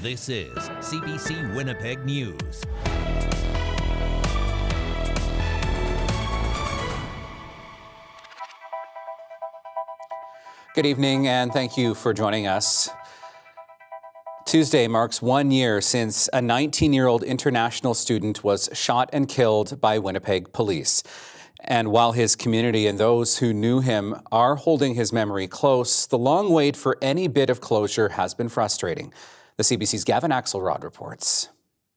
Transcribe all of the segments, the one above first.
This is CBC Winnipeg News. Good evening and thank you for joining us. Tuesday marks 1 year since a 19-year-old international student was shot and killed by Winnipeg police. And while his community and those who knew him are holding his memory close, the long wait for any bit of closure has been frustrating. The CBC's Gavin Axelrod reports.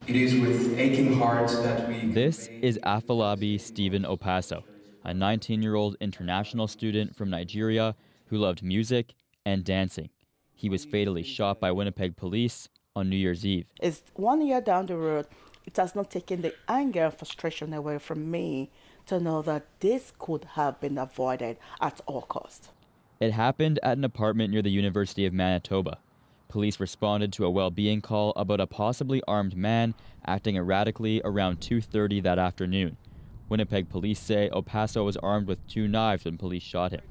It is with aching hearts that we... This is Afolabi Stephen Opaso, a 19-year-old international student from Nigeria who loved music and dancing. He was fatally shot by Winnipeg police on New Year's Eve. It's 1 year down the road. It has not taken the anger and frustration away from me to know that this could have been avoided at all costs. It happened at an apartment near the University of Manitoba. Police responded to a well-being call about a possibly armed man acting erratically around 2:30 that afternoon. Winnipeg police say Opaso was armed with 2 knives when police shot him.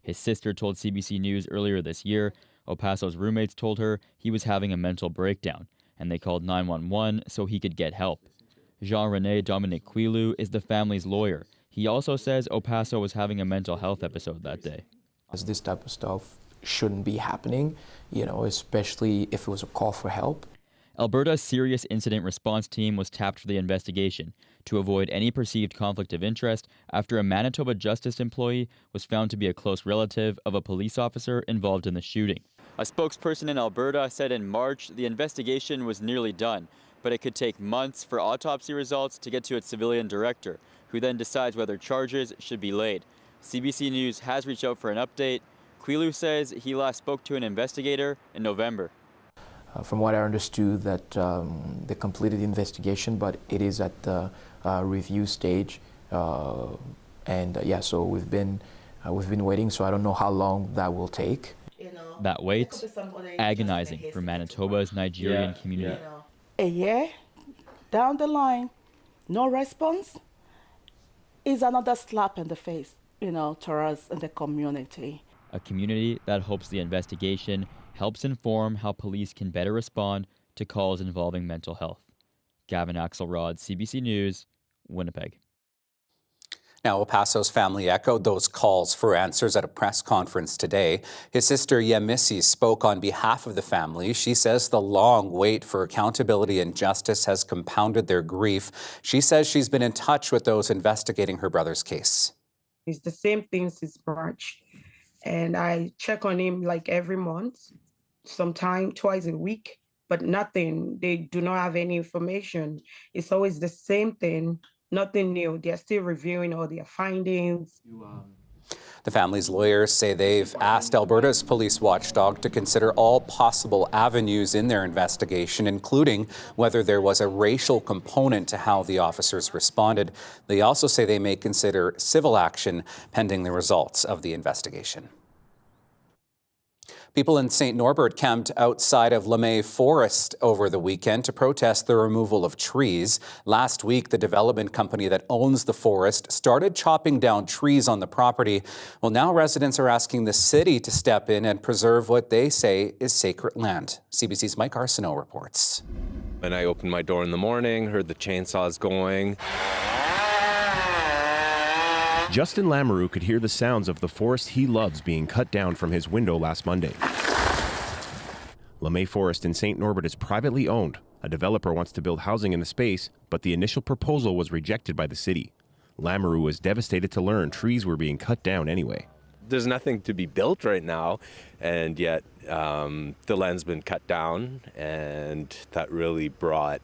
His sister told CBC News earlier this year Opaso's roommates told her he was having a mental breakdown, and they called 911 so he could get help. Jean-René Dominic Quilu is the family's lawyer. He also says Opaso was having a mental health episode that day. This type of stuff shouldn't be happening, especially if it was a call for help. Alberta's Serious Incident Response Team was tapped for the investigation to avoid any perceived conflict of interest after a Manitoba Justice employee was found to be a close relative of a police officer involved in the shooting. A spokesperson in Alberta said in March the investigation was nearly done, but it could take months for autopsy results to get to its civilian director, who then decides whether charges should be laid. CBC News has reached out for an update. Quilu says he last spoke to an investigator in November. From what I understood, that they completed the investigation, but it is at the review stage, so we've been waiting. So I don't know how long that will take. That wait, agonizing for Manitoba's Nigerian community. A year down the line, no response is another slap in the face, to us in the community. A community that hopes the investigation helps inform how police can better respond to calls involving mental health. Gavin Axelrod, CBC News, Winnipeg. Now, Opaso's family echoed those calls for answers at a press conference today. His sister Yemisi spoke on behalf of the family. She says the long wait for accountability and justice has compounded their grief. She says she's been in touch with those investigating her brother's case. It's the same thing since March. And I check on him like every month, sometimes twice a week, but nothing. They do not have any information. It's always the same thing, nothing new. They're still reviewing all their findings. The family's lawyers say they've asked Alberta's police watchdog to consider all possible avenues in their investigation, including whether there was a racial component to how the officers responded. They also say they may consider civil action pending the results of the investigation. People in St. Norbert camped outside of LeMay Forest over the weekend to protest the removal of trees. Last week, the development company that owns the forest started chopping down trees on the property. Well, now residents are asking the city to step in and preserve what they say is sacred land. CBC's Mike Arsenault reports. When I opened my door in the morning, heard the chainsaws going. Justin Lamoureux could hear the sounds of the forest he loves being cut down from his window last Monday. LeMay Forest in St. Norbert is privately owned. A developer wants to build housing in the space, but the initial proposal was rejected by the city. Lamoureux was devastated to learn trees were being cut down anyway. There's nothing to be built right now, and yet the land's been cut down, and that really brought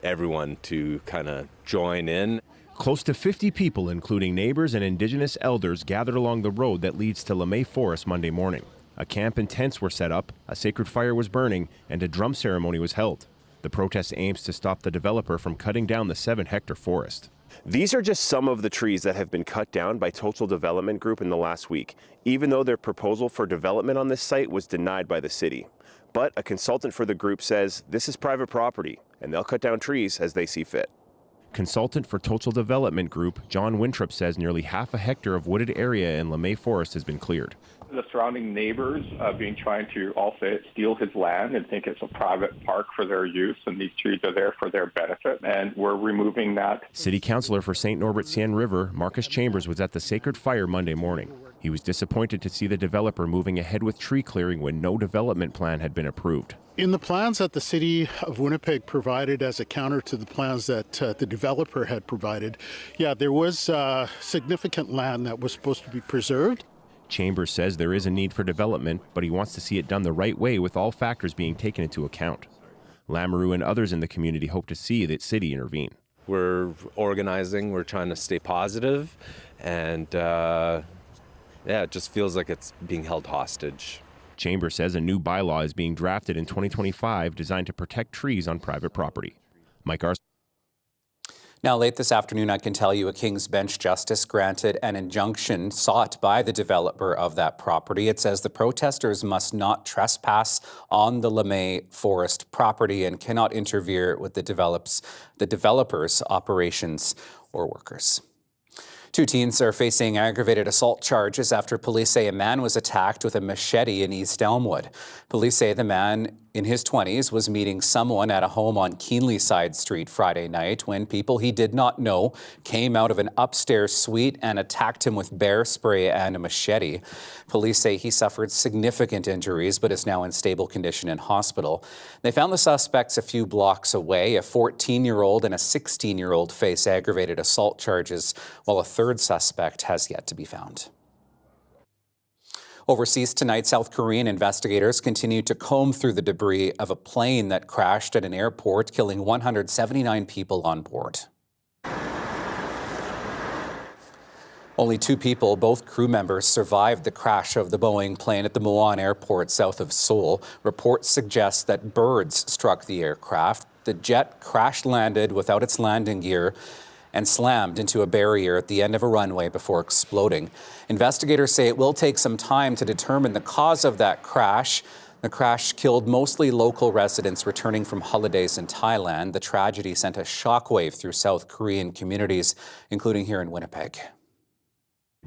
everyone to kind of join in. Close to 50 people, including neighbors and Indigenous elders, gathered along the road that leads to LeMay Forest Monday morning. A camp and tents were set up, a sacred fire was burning, and a drum ceremony was held. The protest aims to stop the developer from cutting down the 7-hectare forest. These are just some of the trees that have been cut down by Total Development Group in the last week, even though their proposal for development on this site was denied by the city. But a consultant for the group says this is private property, and they'll cut down trees as they see fit. Consultant for Total Development Group, John Winthrop, says nearly half a hectare of wooded area in LeMay Forest has been cleared. The surrounding neighbors being trying to also steal his land and think it's a private park for their use, and these trees are there for their benefit, and we're removing that. City Councillor for St. Norbert Seine River, Marcus Chambers, was at the Sacred Fire Monday morning. He was disappointed to see the developer moving ahead with tree clearing when no development plan had been approved. In the plans that the City of Winnipeg provided as a counter to the plans that the developer had provided, there was significant land that was supposed to be preserved. Chambers says there is a need for development, but he wants to see it done the right way with all factors being taken into account. Lamoureux and others in the community hope to see the city intervene. We're organizing, we're trying to stay positive, and it just feels like it's being held hostage. Chambers says a new bylaw is being drafted in 2025 designed to protect trees on private property. Mike Arce. Now, late this afternoon, I can tell you a King's Bench justice granted an injunction sought by the developer of that property. It says the protesters must not trespass on the LeMay Forest property and cannot interfere with the developer's operations or workers. 2 teens are facing aggravated assault charges after police say a man was attacked with a machete in East Elmwood. Police say the man in his 20s was meeting someone at a home on Keenleyside Street Friday night when people he did not know came out of an upstairs suite and attacked him with bear spray and a machete. Police say he suffered significant injuries but is now in stable condition in hospital. They found the suspects a few blocks away. A 14-year-old and a 16-year-old face aggravated assault charges, while a third suspect has yet to be found. Overseas tonight, South Korean investigators continue to comb through the debris of a plane that crashed at an airport, killing 179 people on board. Only 2 people, both crew members, survived the crash of the Boeing plane at the Muan airport south of Seoul. Reports suggest that birds struck the aircraft. The jet crash-landed without its landing gear and slammed into a barrier at the end of a runway before exploding. Investigators say it will take some time to determine the cause of that crash. The crash killed mostly local residents returning from holidays in Thailand. The tragedy sent a shockwave through South Korean communities, including here in Winnipeg.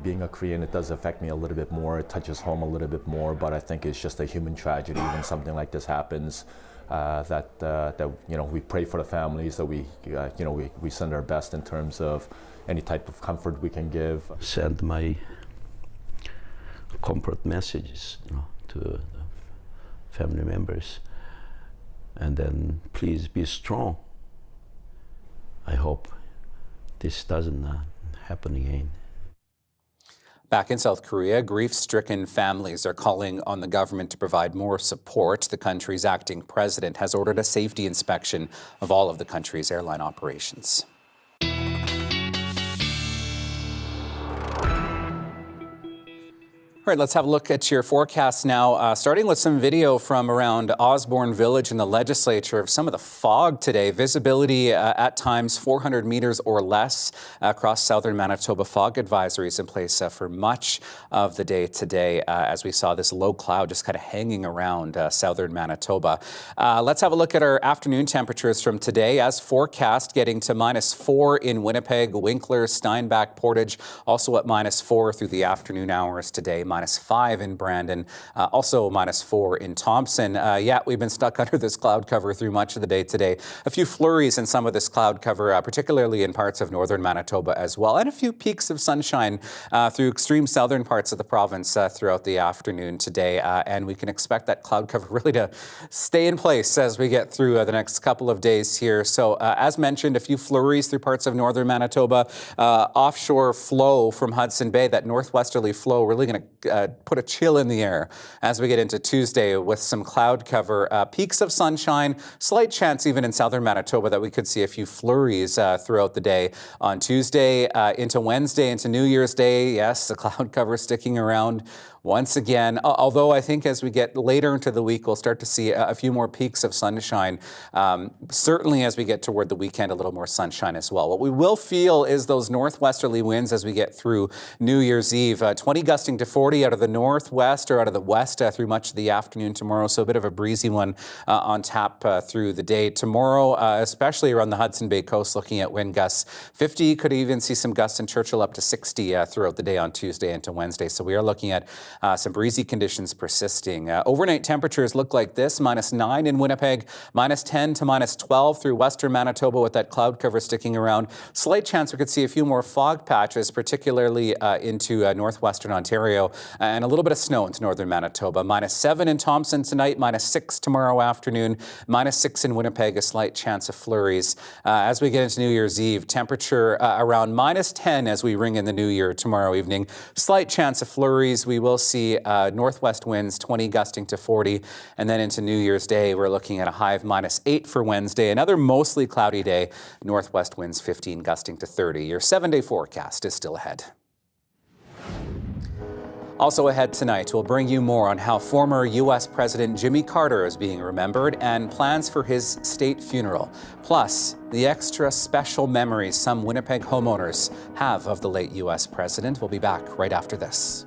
Being a Korean, it does affect me a little bit more. It touches home a little bit more, but I think it's just a human tragedy when something like this happens. That we pray for the families, that we send our best in terms of any type of comfort we can give. Send my comfort messages to the family members, and then please be strong. I hope this doesn't happen again. Back in South Korea, grief-stricken families are calling on the government to provide more support. The country's acting president has ordered a safety inspection of all of the country's airline operations. All right, let's have a look at your forecast now, starting with some video from around Osborne Village in the legislature of some of the fog today. Visibility at times 400 meters or less across southern Manitoba. Fog advisories in place for much of the day today as we saw this low cloud just kind of hanging around southern Manitoba. Let's have a look at our afternoon temperatures from today. As forecast, getting to -4 in Winnipeg, Winkler, Steinbach, Portage, also at -4 through the afternoon hours today. -5 in Brandon, also -4 in Thompson. We've been stuck under this cloud cover through much of the day today. A few flurries in some of this cloud cover, particularly in parts of northern Manitoba as well, and a few peaks of sunshine through extreme southern parts of the province throughout the afternoon today. And we can expect that cloud cover really to stay in place as we get through the next couple of days here. So as mentioned, a few flurries through parts of northern Manitoba. Offshore flow from Hudson Bay, that northwesterly flow really going to put a chill in the air as we get into Tuesday with some cloud cover. Peaks of sunshine, slight chance even in southern Manitoba that we could see a few flurries throughout the day on Tuesday into Wednesday, into New Year's Day. Yes, the cloud cover sticking around once again, although I think as we get later into the week, we'll start to see a few more peaks of sunshine. Certainly as we get toward the weekend, a little more sunshine as well. What we will feel is those northwesterly winds as we get through New Year's Eve. 20 gusting to 40 out of the northwest or out of the west through much of the afternoon tomorrow. So a bit of a breezy one on tap through the day. Tomorrow, especially around the Hudson Bay coast, looking at wind gusts 50, could even see some gusts in Churchill up to 60 throughout the day on Tuesday into Wednesday. So we are looking at some breezy conditions persisting. Overnight temperatures look like this: -9 in Winnipeg, -10 to -12 through western Manitoba with that cloud cover sticking around. Slight chance we could see a few more fog patches, particularly into northwestern Ontario, and a little bit of snow into northern Manitoba. -7 in Thompson tonight, -6 tomorrow afternoon, -6 in Winnipeg, a slight chance of flurries. As we get into New Year's Eve, temperature around -10 as we ring in the new year tomorrow evening. Slight chance of flurries. We will see northwest winds 20 gusting to 40, and then into New Year's Day we're looking at a high of -8 for Wednesday. Another mostly cloudy day, northwest winds 15 gusting to 30. Your 7-day forecast is still ahead. Also ahead tonight, we'll bring you more on how former U.S. President Jimmy Carter is being remembered and plans for his state funeral. Plus, the extra special memories some Winnipeg homeowners have of the late U.S. president. We'll be back right after this.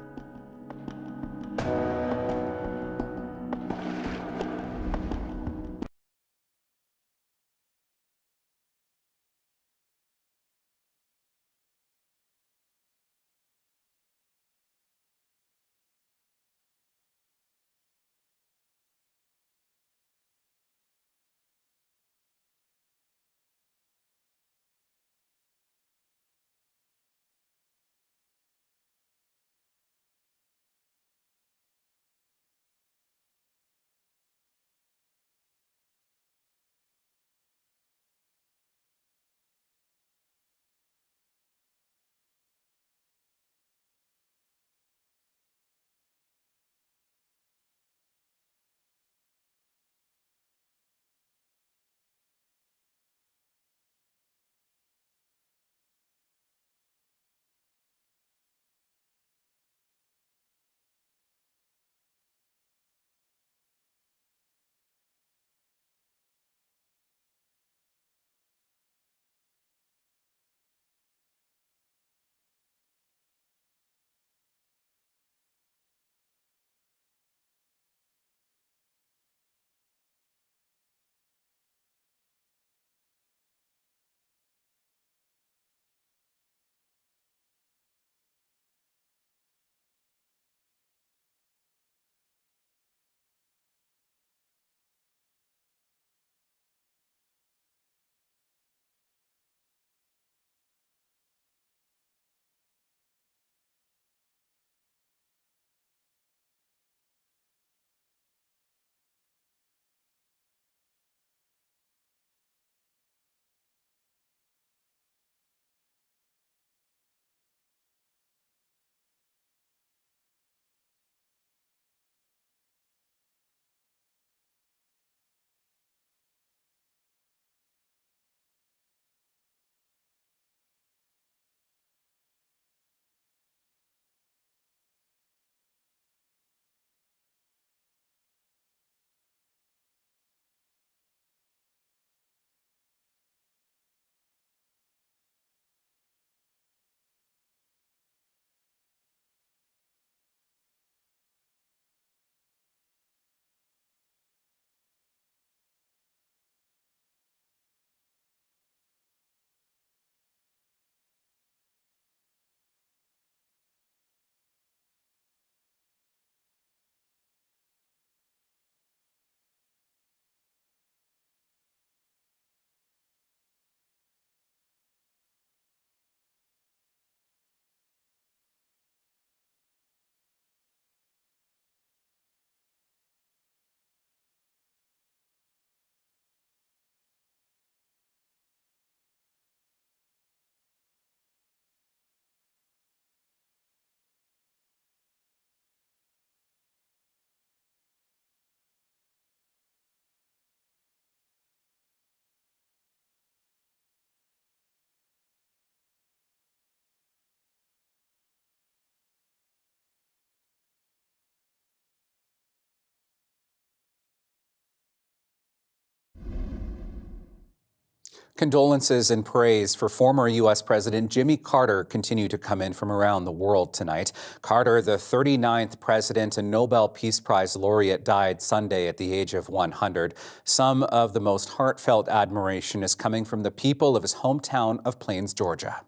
Condolences and praise for former U.S. President Jimmy Carter continue to come in from around the world tonight. Carter, the 39th president and Nobel Peace Prize laureate, died Sunday at the age of 100. Some of the most heartfelt admiration is coming from the people of his hometown of Plains, Georgia.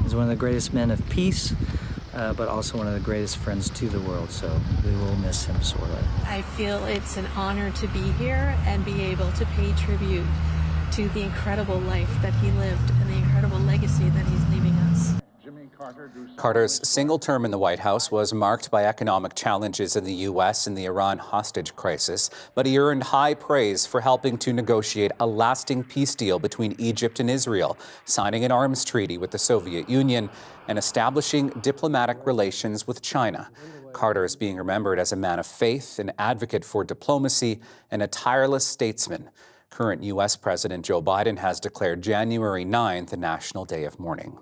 He's one of the greatest men of peace, but also one of the greatest friends to the world, so we will miss him sorely. I feel it's an honor to be here and be able to pay tribute to the incredible life that he lived and the incredible legacy that he's leaving us. Carter's single term in the White House was marked by economic challenges in the U.S. and the Iran hostage crisis, but he earned high praise for helping to negotiate a lasting peace deal between Egypt and Israel, signing an arms treaty with the Soviet Union, and establishing diplomatic relations with China. Carter is being remembered as a man of faith, an advocate for diplomacy, and a tireless statesman. Current U.S. President Joe Biden has declared January 9th a National Day of Mourning.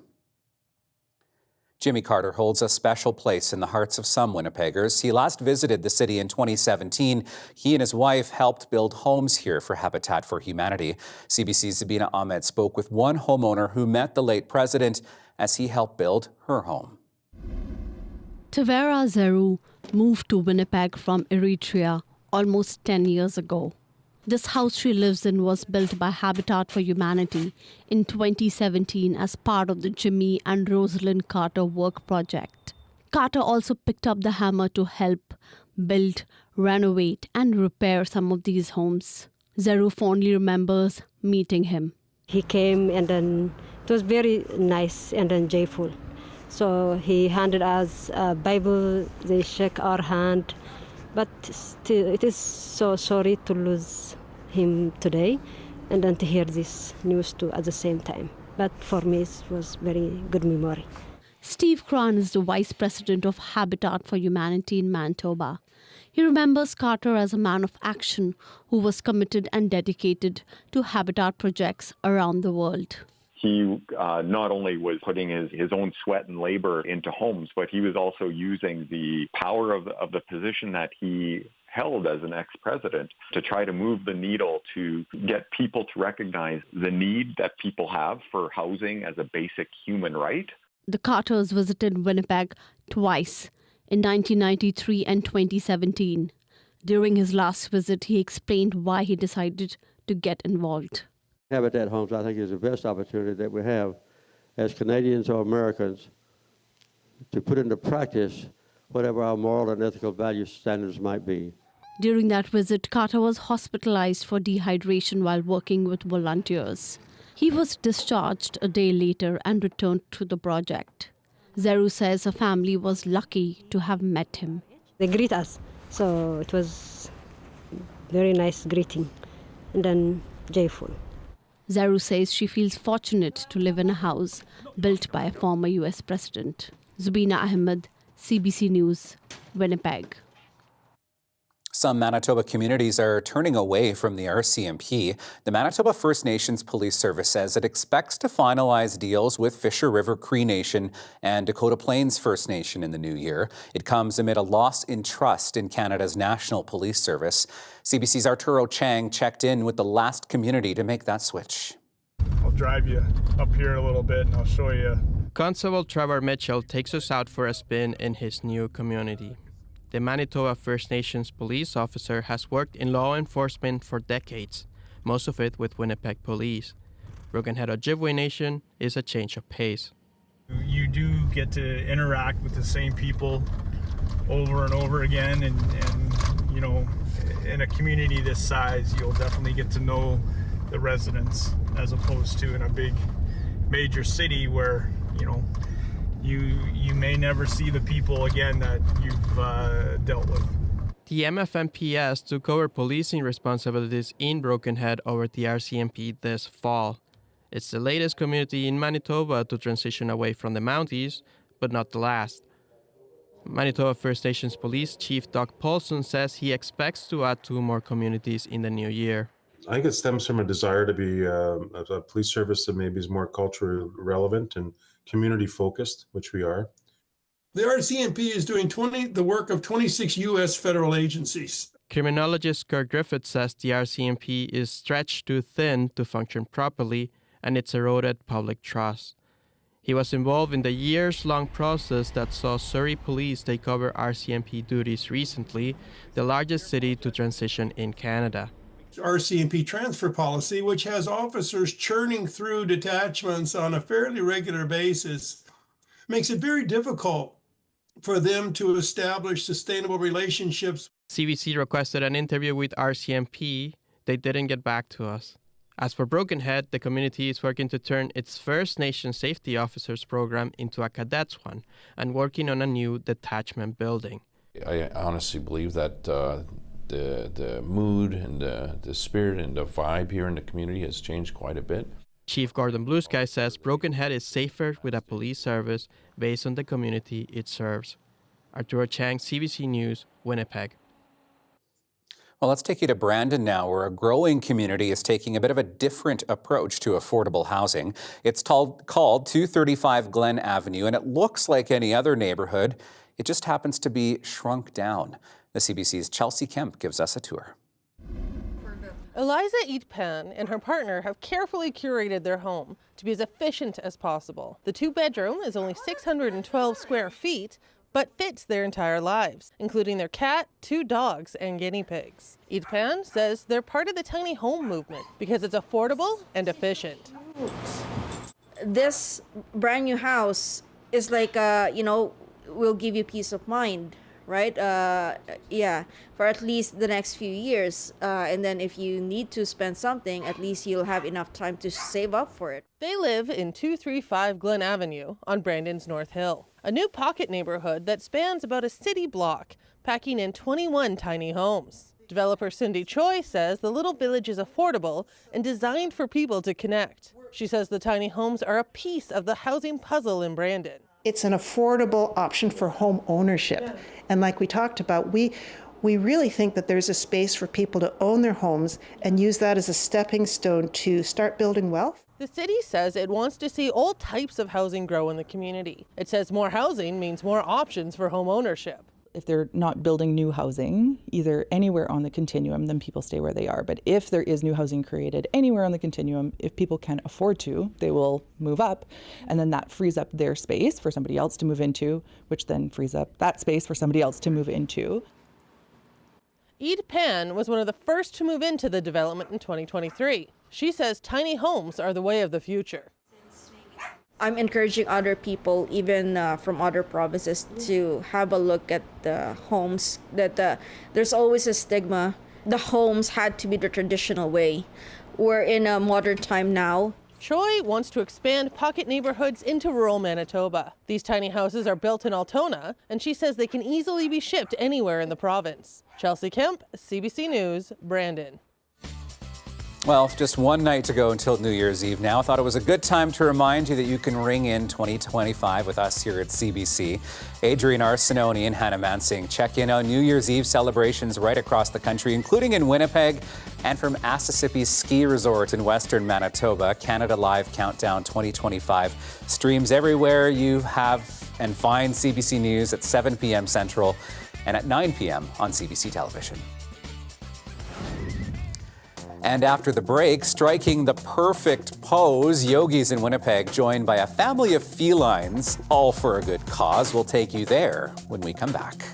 Jimmy Carter holds a special place in the hearts of some Winnipeggers. He last visited the city in 2017. He and his wife helped build homes here for Habitat for Humanity. CBC's Zabina Ahmed spoke with one homeowner who met the late president as he helped build her home. Tavera Zeru moved to Winnipeg from Eritrea almost 10 years ago. This house she lives in was built by Habitat for Humanity in 2017 as part of the Jimmy and Rosalind Carter work project. Carter also picked up the hammer to help build, renovate, and repair some of these homes. Zeru fondly remembers meeting him. He came and then it was very nice and then joyful. So he handed us a Bible, they shook our hand. But still, it is so sorry to lose him today and then to hear this news too at the same time. But for me, it was very good memory. Steve Cran is the vice president of Habitat for Humanity in Manitoba. He remembers Carter as a man of action who was committed and dedicated to habitat projects around the world. He not only was putting his own sweat and labor into homes, but he was also using the power of the position that he held as an ex-president to try to move the needle to get people to recognize the need that people have for housing as a basic human right. The Carters visited Winnipeg twice, in 1993 and 2017. During his last visit, he explained why he decided to get involved. Habitat Homes, I think, is the best opportunity that we have as Canadians or Americans to put into practice whatever our moral and ethical value standards might be. During that visit, Carter was hospitalized for dehydration while working with volunteers. He was discharged a day later and returned to the project. Zeru says her family was lucky to have met him. They greet us, so it was very nice greeting and then joyful. Zeru says she feels fortunate to live in a house built by a former U.S. president. Zabina Ahmed, CBC News, Winnipeg. Some Manitoba communities are turning away from the RCMP. The Manitoba First Nations Police Service says it expects to finalize deals with Fisher River Cree Nation and Dakota Plains First Nation in the new year. It comes amid a loss in trust in Canada's National Police Service. CBC's Arturo Chang checked in with the last community to make that switch. I'll drive you up here a little bit and I'll show you. Constable Trevor Mitchell takes us out for a spin in his new community. The Manitoba First Nations police officer has worked in law enforcement for decades, most of it with Winnipeg Police. Broken Head Ojibwe Nation is a change of pace. You do get to interact with the same people over and over again, and you know, in a community this size, you'll definitely get to know the residents as opposed to in a big major city where, you know, you may never see the people again that you've dealt with. The MFMPS took over policing responsibilities in Broken Head over the RCMP this fall. It's the latest community in Manitoba to transition away from the Mounties, but not the last. Manitoba First Nations Police Chief Doug Paulson says he expects to add 2 more communities in the new year. I think it stems from a desire to be a police service that maybe is more culturally relevant and community focused, which we are. The RCMP is doing the work of 26 U.S. federal agencies. Criminologist Kirk Griffith says the RCMP is stretched too thin to function properly and it's eroded public trust. He was involved in the years-long process that saw Surrey Police take over RCMP duties recently, the largest city to transition in Canada. RCMP transfer policy, which has officers churning through detachments on a fairly regular basis, makes it very difficult for them to establish sustainable relationships. CBC requested an interview with RCMP. They didn't get back to us. As for Brokenhead, the community is working to turn its First Nation Safety Officers program into a cadets one and working on a new detachment building. I honestly believe that the mood and the spirit and the vibe here in the community has changed quite a bit. Chief Gordon Bluesky says Brokenhead is safer with a police service based on the community it serves. Arturo Chang, CBC News, Winnipeg. Well, let's take you to Brandon now, where a growing community is taking a bit of a different approach to affordable housing. It's called 235 Glen Avenue, and it looks like any other neighborhood. It just happens to be shrunk down. The CBC's Chelsea Kemp gives us a tour. Eliza Eatpan and her partner have carefully curated their home to be as efficient as possible. The two-bedroom is only 612 square feet, but fits their entire lives, including their cat, 2 dogs, and guinea pigs. Eatpan says they're part of the tiny home movement because it's affordable and efficient. This brand new house is like, will give you peace of mind, right? For at least the next few years. And then if you need to spend something, at least you'll have enough time to save up for it. They live in 235 Glen Avenue on Brandon's North Hill, a new pocket neighborhood that spans about a city block, packing in 21 tiny homes. Developer Cindy Choi says the little village is affordable and designed for people to connect. She says the tiny homes are a piece of the housing puzzle in Brandon. It's an affordable option for home ownership. Yeah. And like we talked about, we really think that there's a space for people to own their homes and use that as a stepping stone to start building wealth. The city says it wants to see all types of housing grow in the community. It says more housing means more options for home ownership. If they're not building new housing, either anywhere on the continuum, then people stay where they are. But if there is new housing created anywhere on the continuum, if people can afford to, they will move up. And then that frees up their space for somebody else to move into, which then frees up that space for somebody else to move into. Eatpan was one of the first to move into the development in 2023. She says tiny homes are the way of the future. I'm encouraging other people, even from other provinces, to have a look at the homes. That there's always a stigma. The homes had to be the traditional way. We're in a modern time now. Choi wants to expand pocket neighborhoods into rural Manitoba. These tiny houses are built in Altona, and she says they can easily be shipped anywhere in the province. Chelsea Kemp, CBC News, Brandon. Well, just one night to go until New Year's Eve now. I thought it was a good time to remind you that you can ring in 2025 with us here at CBC. Adrian Arsenoni and Hannah Mansing check in on New Year's Eve celebrations right across the country, including in Winnipeg and from Assisipi Ski Resort in Western Manitoba. Canada Live Countdown 2025 streams everywhere you have and find CBC News at 7 p.m. Central and at 9 p.m. on CBC Television. And after the break, striking the perfect pose, yogis in Winnipeg, joined by a family of felines, all for a good cause. We'll take you there when we come back.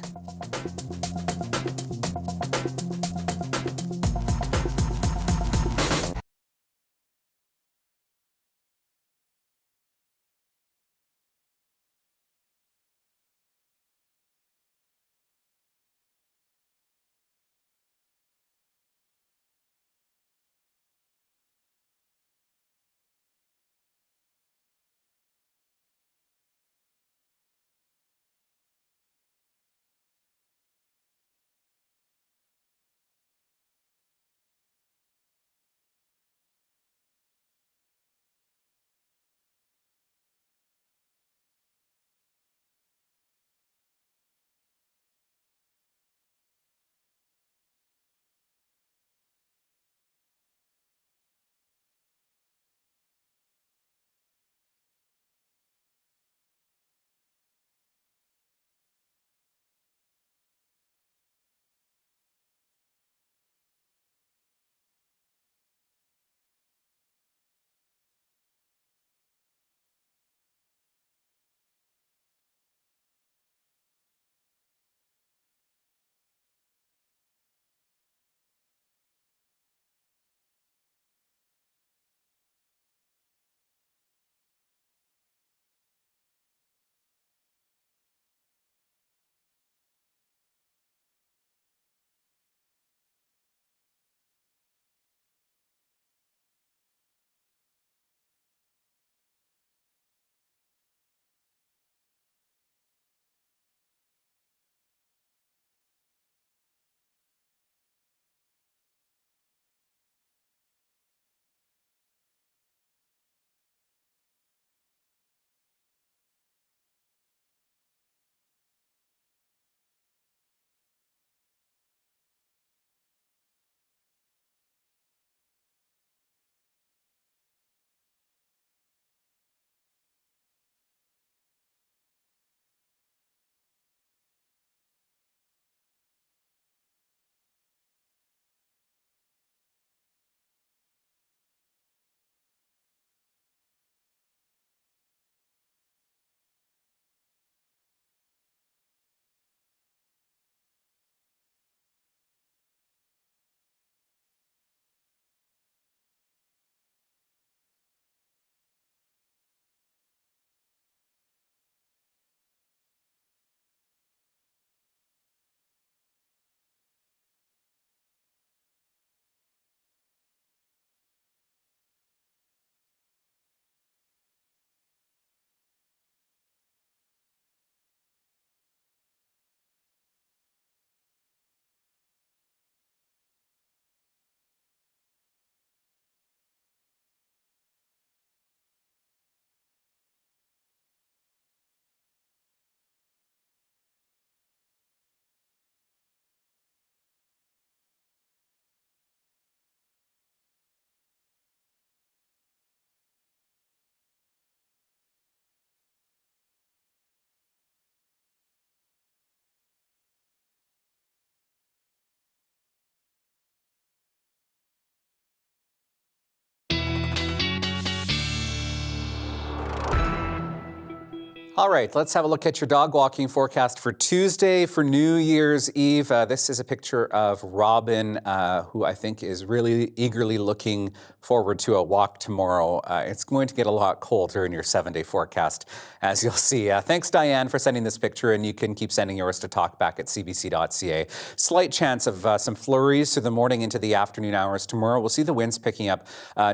All right, let's have a look at your dog walking forecast for Tuesday for New Year's Eve. This is a picture of Robin, who I think is really eagerly looking forward to a walk tomorrow. It's going to get a lot colder in your 7-day forecast, as you'll see. Thanks, Diane, for sending this picture, and you can keep sending yours to talkback@cbc.ca. Slight chance of some flurries through the morning into the afternoon hours tomorrow. We'll see the winds picking up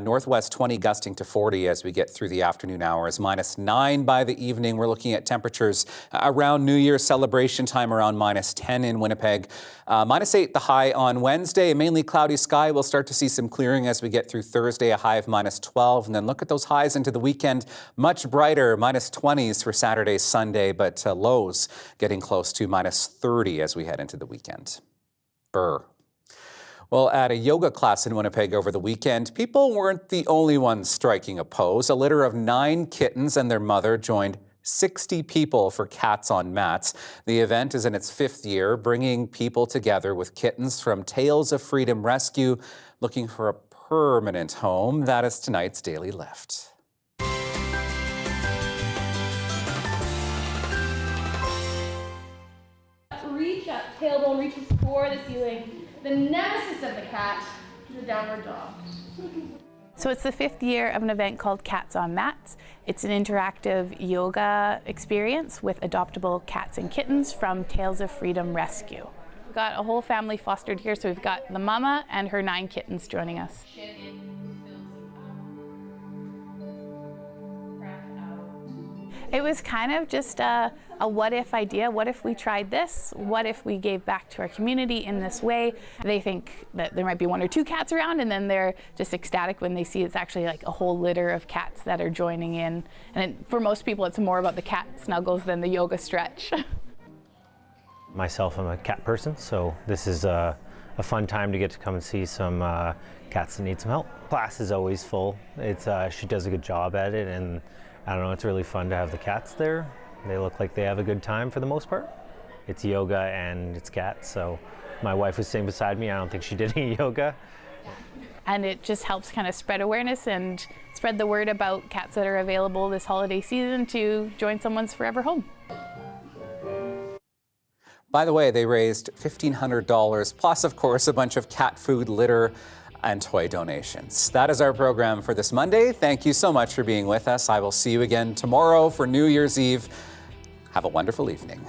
northwest 20 gusting to 40 as we get through the afternoon hours. -9 by the evening. We're looking at temperatures around New Year's celebration time around -10 in Winnipeg. -8 the high on Wednesday. A mainly cloudy sky. We'll start to see some clearing as we get through Thursday, a high of -12. And then look at those highs into the weekend. Much brighter, -20s for Saturday, Sunday, but lows getting close to -30 as we head into the weekend. Well, at a yoga class in Winnipeg over the weekend, people weren't the only ones striking a pose. A litter of 9 kittens and their mother joined 60 people for Cats on Mats. The event is in its 5th year, bringing people together with kittens from Tales of Freedom Rescue, looking for a permanent home. That is tonight's Daily Lift. Reach up, tailbone reaches for the ceiling. The nemesis of the cat, the downward dog. So it's the 5th year of an event called Cats on Mats. It's an interactive yoga experience with adoptable cats and kittens from Tales of Freedom Rescue. We've got a whole family fostered here, so we've got the mama and her 9 kittens joining us. It was kind of just a what-if idea. What if we tried this? What if we gave back to our community in this way? They think that there might be 1 or 2 cats around, and then they're just ecstatic when they see it's actually like a whole litter of cats that are joining in. And for most people, it's more about the cat snuggles than the yoga stretch. Myself, I'm a cat person, so this is a fun time to get to come and see some cats that need some help. Class is always full. She does a good job at it, and I don't know, it's really fun to have the cats there. They look like they have a good time for the most part. It's yoga and it's cats, so my wife was sitting beside me. I don't think she did any yoga. And it just helps kind of spread awareness and spread the word about cats that are available this holiday season to join someone's forever home. By the way, they raised $1,500, plus, of course, a bunch of cat food, litter, and toy donations. That is our program for this Monday. Thank you so much for being with us. I will see you again tomorrow for New Year's Eve. Have a wonderful evening.